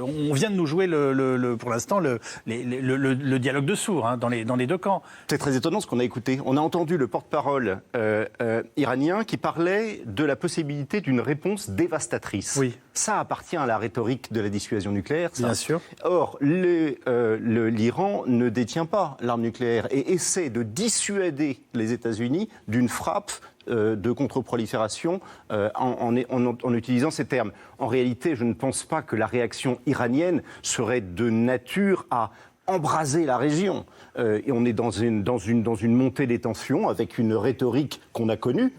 On vient de nous jouer, pour l'instant, le dialogue de sourds dans les deux camps. C'est très étonnant ce qu'on a écouté. On a entendu le porte-parole iranien qui parlait de la possibilité d'une réponse dévastatrice. Oui. Ça appartient à la rhétorique de la dissuasion nucléaire. Ça. Bien sûr. Or, l'Iran ne détient pas l'arme nucléaire et essaie de dissuader les États-Unis d'une frappe de contre-prolifération en utilisant ces termes. En réalité, je ne pense pas que la réaction iranienne serait de nature à embraser la région. Et on est dans une montée des tensions avec une rhétorique qu'on a connue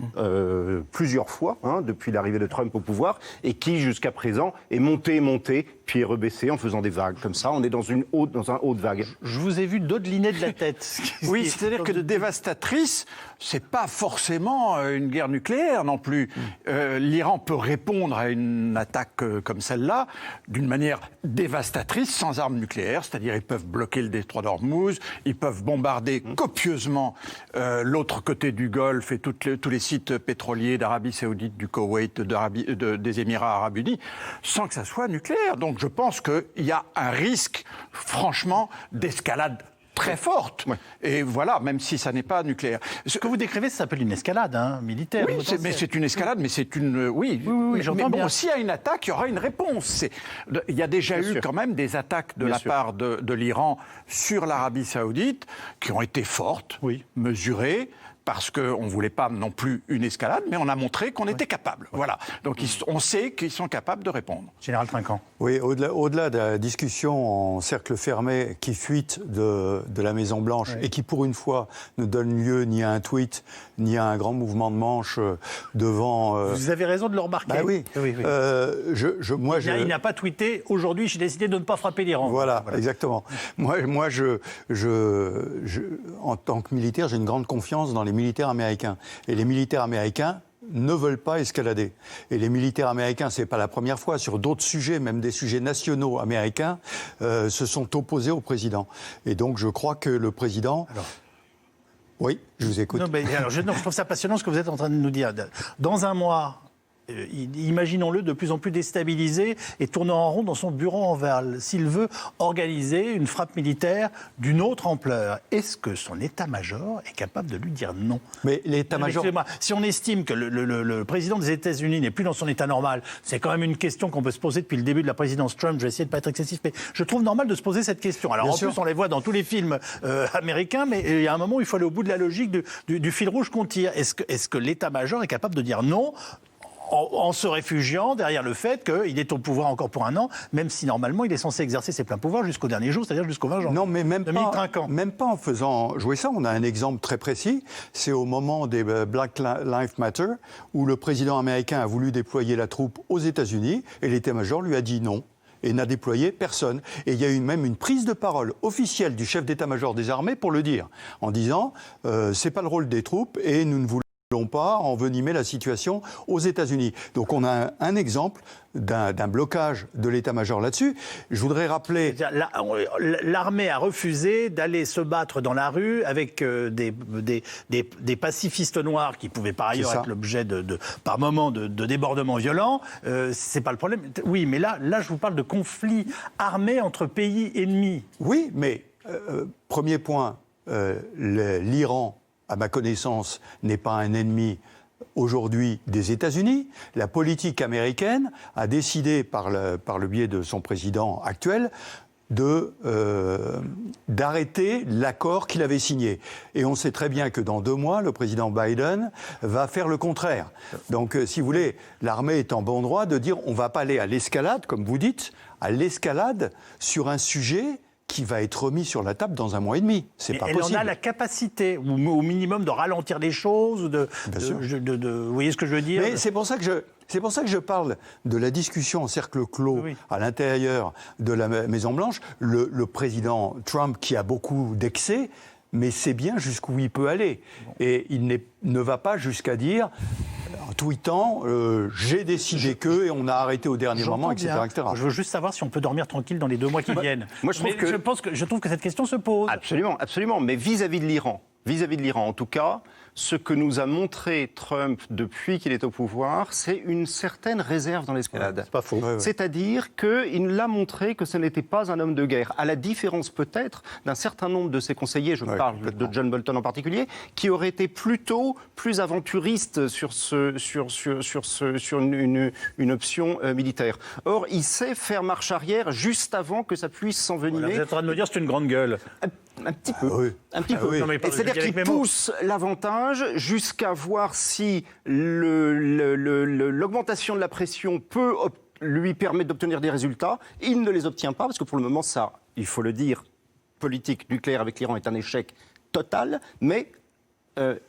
plusieurs fois depuis l'arrivée de Trump au pouvoir et qui, jusqu'à présent, est montée, puis est rebaissée en faisant des vagues. Comme ça, on est dans un haut de vague. Je vous ai vu dodeliner de la tête. Oui, c'est-à-dire que dévastatrice, c'est pas forcément une guerre nucléaire non plus. L'Iran peut répondre à une attaque comme celle-là d'une manière dévastatrice sans armes nucléaires, c'est-à-dire ils peuvent bloquer le détroit d'Ormuz, ils peuvent bombarder copieusement l'autre côté du Golfe et tous les sites pétroliers d'Arabie Saoudite, du Koweït, des Émirats Arabes Unis, sans que ça soit nucléaire. Donc je pense qu'il y a un risque, franchement, d'escalade très forte. Ouais. Et voilà, même si ça n'est pas nucléaire. Ce que vous décrivez, ça s'appelle une escalade militaire. Oui, mais c'est une escalade, mais c'est une... Oui, j'entends bien. Bon, s'il y a une attaque, il y aura une réponse. Il y a déjà eu quand même des attaques de la part de l'Iran sur l'Arabie Saoudite qui ont été fortes, mesurées, parce qu'on ne voulait pas non plus une escalade, mais on a montré qu'on était capable. Voilà. Donc on sait qu'ils sont capables de répondre. Général Trinquant. Oui, au-delà de la discussion en cercle fermé qui fuite de la Maison-Blanche et qui, pour une fois, ne donne lieu ni à un tweet, ni à un grand mouvement de manche devant... Vous avez raison de le remarquer. Bah oui. Il n'a pas tweeté « Aujourd'hui, j'ai décidé de ne pas frapper l'Iran ». Voilà, exactement. Moi, en tant que militaire, j'ai une grande confiance dans les militaires américains. Et les militaires américains ne veulent pas escalader. Et les militaires américains, c'est pas la première fois, sur d'autres sujets, même des sujets nationaux américains, se sont opposés au président. Et donc, je crois que le président... Oui, je vous écoute. Je trouve ça passionnant ce que vous êtes en train de nous dire. Dans un mois... imaginons-le de plus en plus déstabilisé et tournant en rond dans son bureau en Val. S'il veut organiser une frappe militaire d'une autre ampleur, est-ce que son état-major est capable de lui dire non ? Mais l'état-major... Si on estime que le président des États-Unis n'est plus dans son état normal, c'est quand même une question qu'on peut se poser depuis le début de la présidence Trump. Je vais essayer de ne pas être excessif, mais je trouve normal de se poser cette question. Alors plus, on les voit dans tous les films américains, mais il y a un moment où il faut aller au bout de la logique du fil rouge qu'on tire. Est-ce que l'état-major est capable de dire non ? En se réfugiant derrière le fait qu'il est au pouvoir encore pour un an, même si normalement il est censé exercer ses pleins pouvoirs jusqu'au dernier jour, c'est-à-dire jusqu'au 20 janvier. Non, mais même pas en faisant jouer ça. On a un exemple très précis. C'est au moment des Black Lives Matter, où le président américain a voulu déployer la troupe aux États-Unis, et l'état-major lui a dit non. Et n'a déployé personne. Et il y a eu même une prise de parole officielle du chef d'état-major des armées pour le dire, en disant c'est pas le rôle des troupes et nous ne voulons pas envenimer la situation aux États-Unis. Donc on a un exemple d'un blocage de l'état-major là-dessus. Je voudrais rappeler... L'armée a refusé d'aller se battre dans la rue avec des pacifistes noirs qui pouvaient par ailleurs être l'objet par moments de débordements violents. C'est pas le problème. Oui, mais là, je vous parle de conflits armés entre pays ennemis. Oui, mais premier point, l'Iran, à ma connaissance, n'est pas un ennemi aujourd'hui des États-Unis. La politique américaine a décidé, par le biais de son président actuel, d'arrêter l'accord qu'il avait signé. Et on sait très bien que dans 2 mois, le président Biden va faire le contraire. Donc, si vous voulez, l'armée est en bon droit de dire on ne va pas aller à l'escalade, comme vous dites, à l'escalade sur un sujet qui va être remis sur la table dans 1 mois et demi. C'est pas possible. Elle en a la capacité, au minimum, de ralentir les choses, vous voyez ce que je veux dire ? Mais c'est pour ça que je parle de la discussion en cercle clos à l'intérieur de la Maison-Blanche. Le président Trump, qui a beaucoup d'excès, mais sait bien jusqu'où il peut aller. Et il ne va pas jusqu'à dire... en tweetant j'ai décidé que et on a arrêté au dernier moment, etc., etc. Je veux juste savoir si on peut dormir tranquille dans les 2 mois qui viennent. Moi, je trouve que cette question se pose. Absolument, absolument. Mais vis-à-vis de l'Iran, vis-à-vis de l'Iran en tout cas, ce que nous a montré Trump depuis qu'il est au pouvoir, c'est une certaine réserve dans l'escalade. C'est pas faux. C'est-à-dire qu'il nous l'a montré que ce n'était pas un homme de guerre, à la différence peut-être d'un certain nombre de ses conseillers, je parle de John Bolton en particulier, qui auraient été plutôt plus aventuristes sur une option militaire. Or, il sait faire marche arrière juste avant que ça puisse s'envenimer. Voilà, vous êtes en train de me dire c'est une grande gueule. Un petit peu. Un petit peu. oui. Non, mais C'est-à-dire qu'il pousse l'avantage jusqu'à voir si l'augmentation de la pression peut lui permettre d'obtenir des résultats. Il ne les obtient pas, parce que pour le moment, ça, il faut le dire, politique nucléaire avec l'Iran est un échec total, mais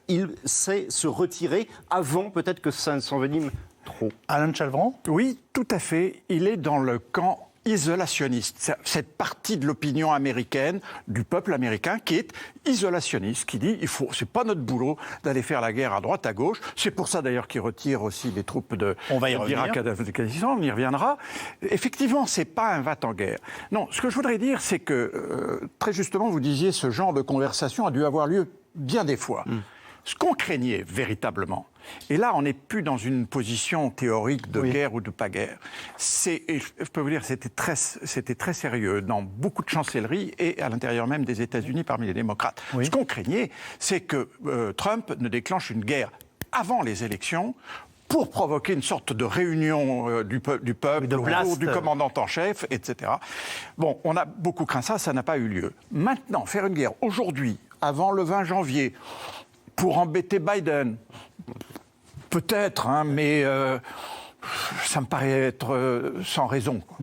il sait se retirer avant peut-être que ça ne s'envenime trop. Alain Chalvran ? Oui, tout à fait. Il est dans le camp isolationniste. Cette partie de l'opinion américaine, du peuple américain, qui est isolationniste, qui dit c'est pas notre boulot d'aller faire la guerre à droite, à gauche. C'est pour ça d'ailleurs qu'il retire aussi les troupes d'Irak et d'Afghanistan. On y reviendra. Effectivement, c'est pas un va-t-en-guerre. Non, ce que je voudrais dire, c'est que très justement, vous disiez, ce genre de conversation a dû avoir lieu bien des fois. Ce qu'on craignait véritablement, et là on n'est plus dans une position théorique de guerre ou de pas guerre, et je peux vous dire c'était très sérieux dans beaucoup de chancelleries et à l'intérieur même des États-Unis parmi les démocrates. Ce qu'on craignait, c'est que Trump ne déclenche une guerre avant les élections pour provoquer une sorte de réunion du peuple autour du commandant en chef, etc. Bon, on a beaucoup craint ça, ça n'a pas eu lieu. Maintenant, faire une guerre aujourd'hui, avant le 20 janvier, pour embêter Biden, peut-être, mais ça me paraît être sans raison, quoi.